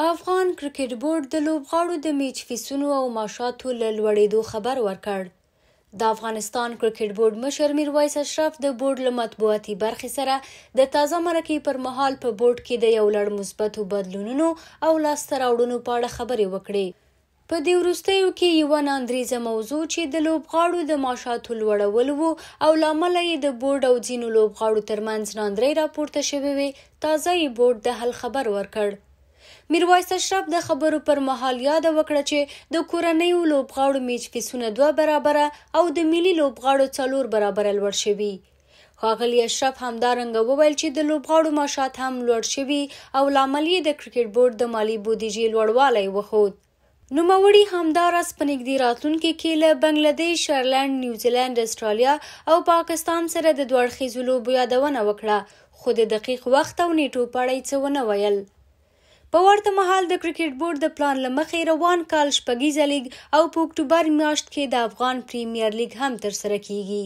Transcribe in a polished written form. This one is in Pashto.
افغان کرکټ بورډ د لوبغاړو د میچ فیسونو او معاشاتو له لوړېدو خبر ورکړ. د افغانستان کرکټ بورډ مشر میرویس اشرف د بورډ له مطبوعاتي برخې سره د تازه مرکې پر مهال په بورډ کې د یو لړ مثبتو بدلونونو او لاسته راوړنو په اړه خبرې وکړې. په دې وروستیو کې یوه ناندریزه موضوع چې د لوبغاړو د معاشاتو لوړول وو او له امله یې د بورډ او ځینو لوبغاړو ترمنځ ناندرۍ راپورته شوې وې، تازه یې بورډ د حل خبر ورکړ. میرویس اشرف د خبرو پر مهال یاده وکړه چې د کورنیو لوبغاړو میچ فیسونه 2 برابره او د ملي لوبغاړو 4 برابره لوړ شوي. ښاغلي اشرف همدارنګه وویل چې د لوبغاړو معاشات هم لوړ شوي او لامل یې د کرکټ بورډ د مالي بودیجې لوړوالی وښود. نوموړي همداراز په نږدې راتلونکي کې له بنګلادیش، آیرلنډ، نیوزیلینډ، استرالیا او پاکستان سره د دوه اړخیزو لوبو یادونه وکړه، خو د دقیق وخت او نیټو په اړه یې څه ونه ویل. په ورته مهال د کرکټ بورډ د پلان له مخې روان کال شپږیزه لیګ او په اکتوبر میاشت کې د افغان پریمیر لیګ هم ترسره کیږي.